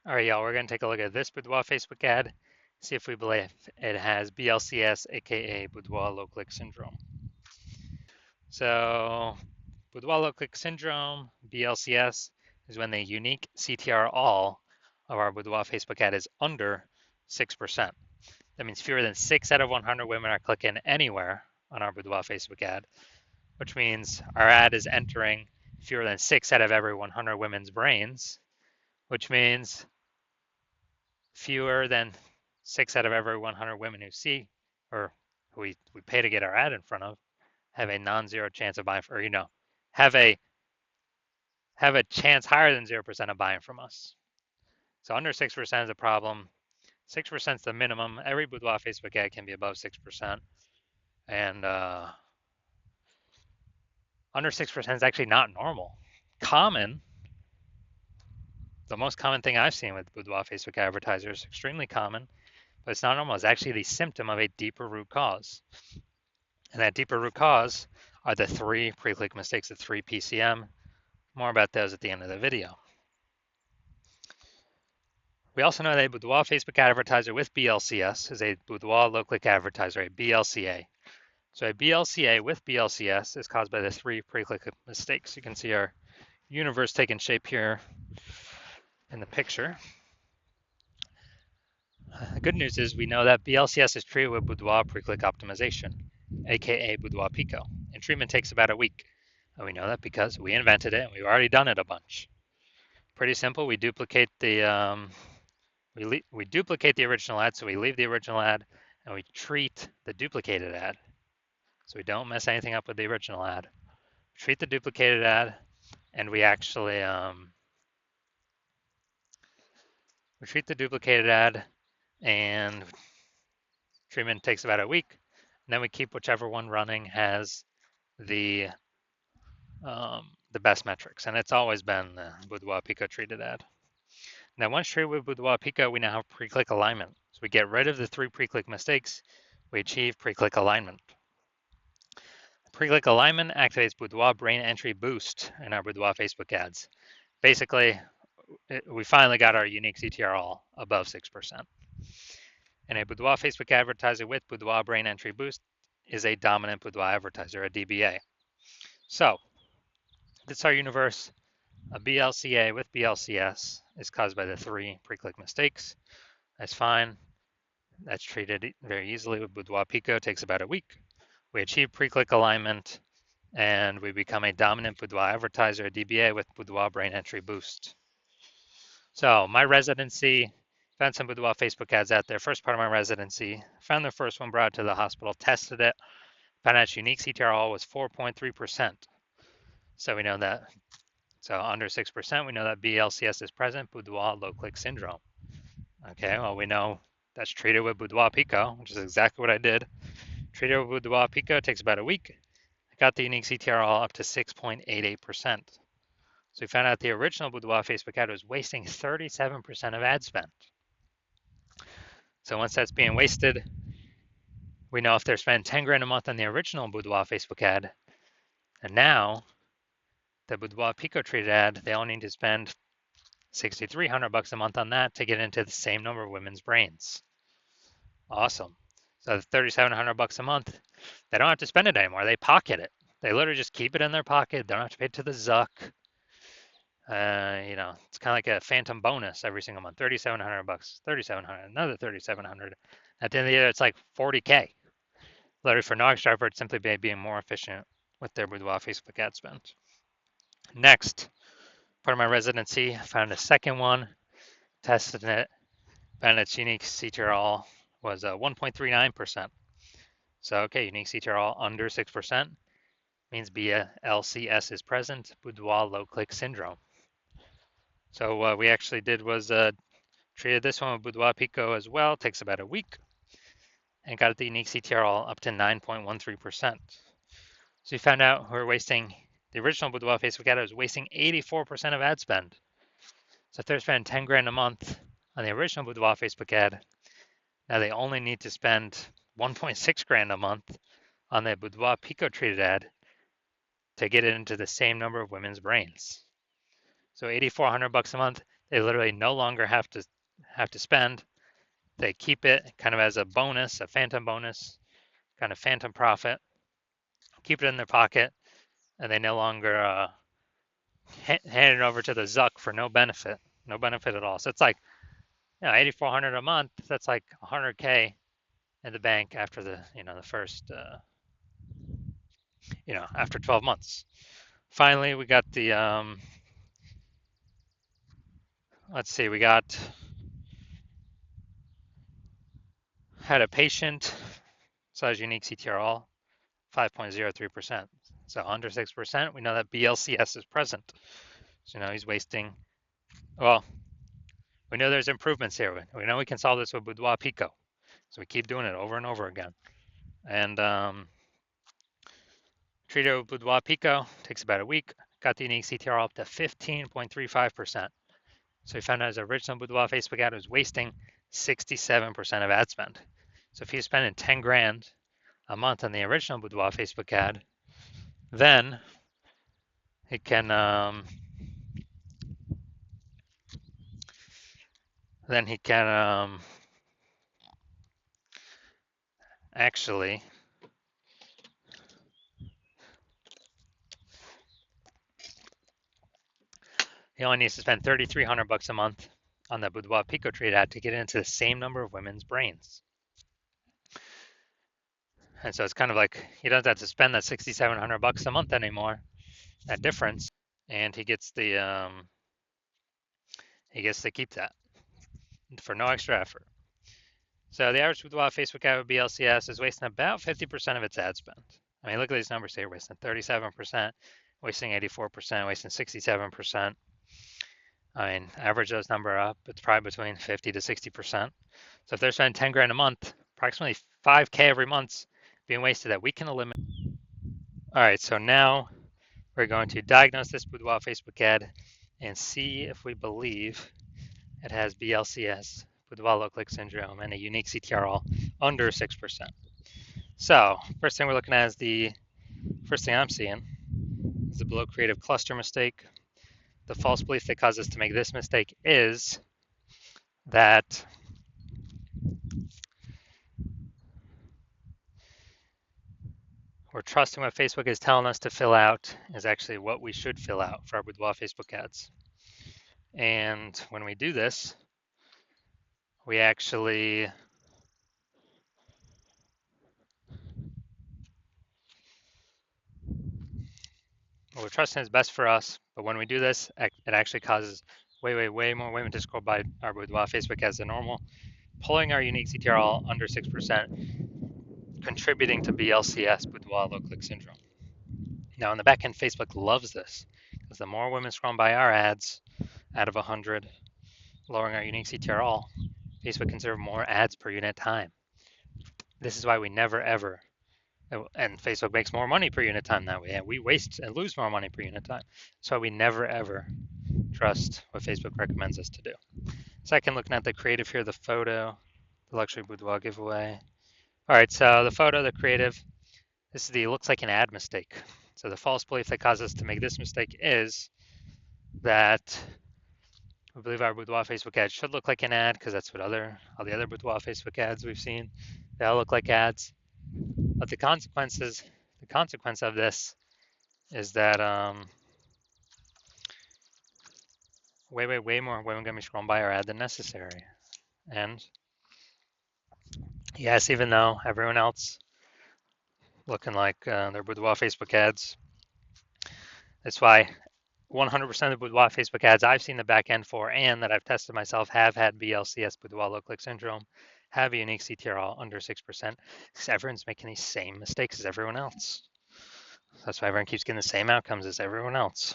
All right, y'all, we're going to take a look at this Boudoir Facebook ad, see if we believe it has BLCS, aka Boudoir low click syndrome. So, Boudoir low click syndrome, BLCS, is when the unique CTR all of our Boudoir Facebook ad is under 6%. That means fewer than 6 out of 100 women are clicking anywhere on our Boudoir Facebook ad, which means our ad is entering fewer than 6 out of every 100 women's brains, which means fewer than 6 out of every 100 women who see or who we pay to get our ad in front of have a non-zero chance of buying, or have a chance higher than 0% of buying from us. So under 6% is a problem. 6% is the minimum. Every Boudoir Facebook ad can be above 6%, and under 6% is actually not normal. Common, the most common thing I've seen with Boudoir Facebook advertisers, extremely common, but it's not normal. It's actually the symptom of a deeper root cause. And that deeper root cause are the 3 pre-click mistakes, the 3 PCM. More about those at the end of the video. We also know that a Boudoir Facebook advertiser with BLCS is a Boudoir low-click advertiser, a BLCA. So a BLCA with BLCS is caused by the 3 pre-click mistakes. You can see our universe taking shape here in the picture. The good news is we know that BLCS is treated with Boudoir pre-click optimization, aka Boudoir Pico, and treatment takes about a week. And we know that because we invented it and we've already done it a bunch. Pretty simple. We duplicate the we duplicate the original ad, so we leave the original ad and we treat the duplicated ad. So we don't mess anything up with the original ad. We treat the duplicated ad, and we actually treat the duplicated ad, and treatment takes about a week. And then we keep whichever one running has the best metrics, and it's always been the Boudoir Pico treated ad. Now, once treated with Boudoir Pico, we now have pre-click alignment. So we get rid of the 3 pre-click mistakes. We achieve pre-click alignment. Pre-click alignment activates Boudoir brain entry boost in our Boudoir Facebook ads. Basically, we finally got our unique CTR all above 6%. And a Boudoir Facebook advertiser with Boudoir brain entry boost is a dominant Boudoir advertiser, a DBA. So, this is our universe. A BLCA with BLCS is caused by the 3 pre-click mistakes. That's fine. That's treated very easily with Boudoir Pico. It takes about a week. We achieve pre-click alignment, and we become a dominant Boudoir advertiser, a DBA with Boudoir brain entry boost. So my residency, found some Boudoir Facebook ads out there. First part of my residency, found the first one, brought it to the hospital, tested it, found out its unique CTR was 4.3%. So we know that. So under 6%, we know that BLCS is present, Boudoir low click syndrome. Okay, well, we know that's treated with Boudoir Pico, which is exactly what I did. Treated with Boudoir Pico, takes about a week. I got the unique CTR all up to 6.88%. So we found out the original Boudoir Facebook ad was wasting 37% of ad spend. So once that's being wasted, we know if they're spending 10 grand a month on the original Boudoir Facebook ad, and now the Boudoir Pico treated ad, they all need to spend $6,300 a month on that to get into the same number of women's brains. Awesome. So the $3,700 a month, they don't have to spend it anymore. They pocket it. They literally just keep it in their pocket. They don't have to pay it to the Zuck. It's kind of like a phantom bonus every single month. $3,700, $3,700, another $3,700. At the end of the year, it's like $40K. Literally for no extra effort, simply by being more efficient with their Boudoir Facebook ad spend. Next, part of my residency, I found a second one, tested it, found its unique CTR all was 1.39%. So, okay, unique CTR all under 6% means BLCS is present, Boudoir low click syndrome. So what we actually did was treated this one with Boudoir Pico as well, takes about a week, and got the unique CTR all up to 9.13%. So we found out we're wasting, the original Boudoir Facebook ad was wasting 84% of ad spend. So if they're spending 10 grand a month on the original Boudoir Facebook ad, now they only need to spend 1.6 grand a month on the Boudoir Pico treated ad to get it into the same number of women's brains. So $8,400 a month, They literally no longer have to spend. They keep it kind of as a bonus, a phantom bonus, kind of phantom profit. Keep it in their pocket, and they no longer hand it over to the Zuck for no benefit at all. So it's like, 8,400 a month. That's like 100K in the bank after the first after 12 months. Finally, we got the let's see, we had a patient size unique CTRL 5.03%. So under 6%, we know that BLCS is present. So he's wasting. Well, we know there's improvements here. We know we can solve this with Boudoir Pico. So we keep doing it over and over again. And treated with Boudoir Pico, takes about a week. Got the unique CTR up to 15.35%. So we found out his original Boudoir Facebook ad was wasting 67% of ad spend. So if he's spending 10 grand a month on the original Boudoir Facebook ad, then he can actually he only needs to spend $3,300 a month on the Boudoir Pico trade ad to get into the same number of women's brains. And so it's kind of like he doesn't have to spend that $6,700 a month anymore, that difference, and he gets to keep that for no extra effort. So the average Boudoir Facebook ad with BLCS is wasting about 50% of its ad spend. I mean, look at these numbers here: wasting 37%, wasting 84%, wasting 67%. I mean, average those numbers up, it's probably between 50 to 60%. So if they're spending 10 grand a month, approximately 5K every month being wasted that we can eliminate. All right, so now we're going to diagnose this Boudoir Facebook ad and see if we believe it has BLCS, Boudoir low click syndrome, and a unique CTRL under 6%. So first thing we're looking at is the first thing I'm seeing is the below creative cluster mistake. The false belief that caused us to make this mistake is that we're trusting what Facebook is telling us to fill out is actually what we should fill out for our Boudoir Facebook ads. And when we do this, we actually we're trusting is best for us, but when we do this, it actually causes way more women to scroll by our Boudoir Facebook ads than normal, pulling our unique CTRL under 6%, contributing to BLCS, Boudoir low click syndrome. Now, in the back end, Facebook loves this because the more women scroll by our ads out of 100, lowering our unique CTRL, Facebook can serve more ads per unit time. This is why we never ever, and Facebook makes more money per unit time that way. And we waste and lose more money per unit time. So we never ever trust what Facebook recommends us to do. Second, looking at the creative here, the photo, the luxury boudoir giveaway. All right, so the photo, the creative, this is the looks like an ad mistake. So the false belief that caused us to make this mistake is that we believe our Boudoir Facebook ad should look like an ad because that's what all the other Boudoir Facebook ads we've seen, they all look like ads. But the consequence of this is that way more women gonna be scrolling by our ad than necessary. And yes, even though everyone else looking like their Boudoir Facebook ads, that's why 100% of the Boudoir Facebook ads I've seen the back end for and that I've tested myself have had BLCS, Boudoir low click syndrome, have a unique CTRL under 6%, because everyone's making these same mistakes as everyone else. That's why everyone keeps getting the same outcomes as everyone else.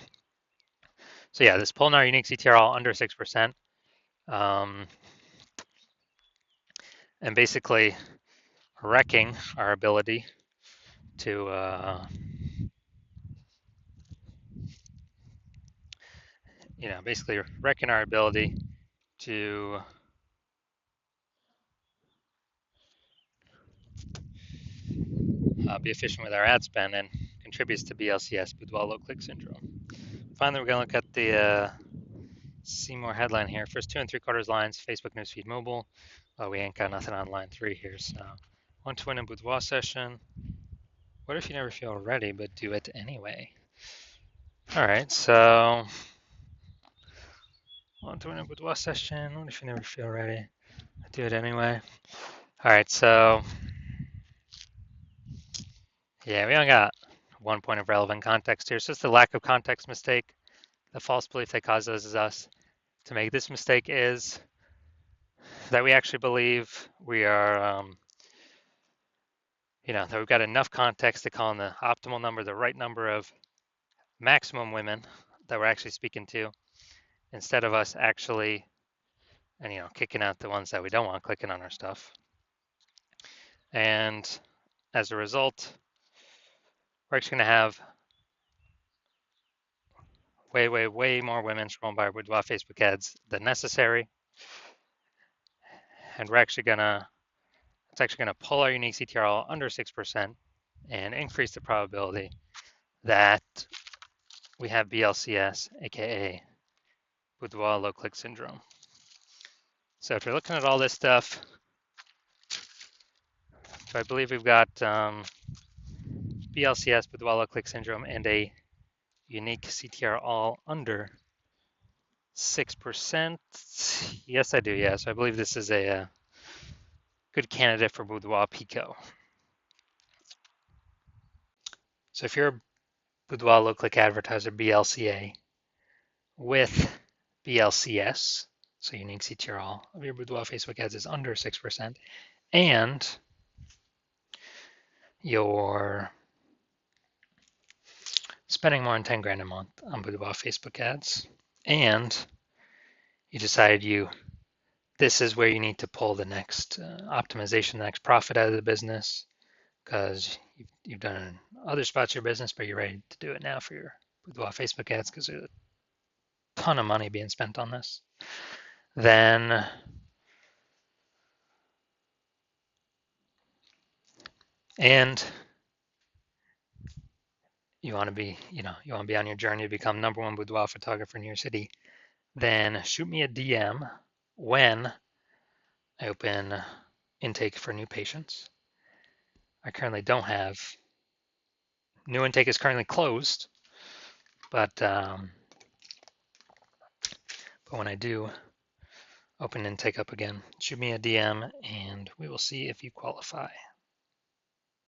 So yeah, this pulling our unique CTRL under 6%, and basically wrecking our ability to basically wrecking our ability to be efficient with our ad spend and contributes to BLCS, Boudoir low click syndrome. Finally, we're going to look at the see more headline here. First 2 3/4 lines, Facebook newsfeed mobile. Well, we ain't got nothing on line 3 here, so want to win a boudoir session. What if you never feel ready, but do it anyway? All right, so want to win a boudoir session. What if you never feel ready? Do it anyway. All right, so yeah, we only got 1 point of relevant context here. It's just the lack of context mistake. The false belief that causes us to make this mistake is that we actually believe we are, that we've got enough context to call in the optimal number, the right number of maximum women that we're actually speaking to, instead of us actually, and kicking out the ones that we don't want clicking on our stuff. And as a result, we're actually going to have way more women scrolling by our boudoir Facebook ads than necessary. And it's actually gonna pull our unique CTRL under 6% and increase the probability that we have BLCS, aka boudoir low click syndrome. So if you're looking at all this stuff, so I believe we've got BLCS, boudoir low click syndrome, and a unique CTRL under 6%. Yes, I do. Yes, I believe this is a good candidate for boudoir Pico. So if you're a boudoir low click advertiser, BLCA, with BLCS, so unique CTRL of your boudoir Facebook ads is under 6%, and you're spending more than 10 grand a month on boudoir Facebook ads, and you decided this is where you need to pull the next optimization, the next profit out of the business, because you've done it in other spots of your business, but you're ready to do it now for your boudoir Facebook ads because there's a ton of money being spent on this. Then and you want to be on your journey to become #1 boudoir photographer in your city, then shoot me a DM when I open intake for new patients. I currently don't have. New intake is currently closed, but when I do open intake up again, shoot me a DM and we will see if you qualify.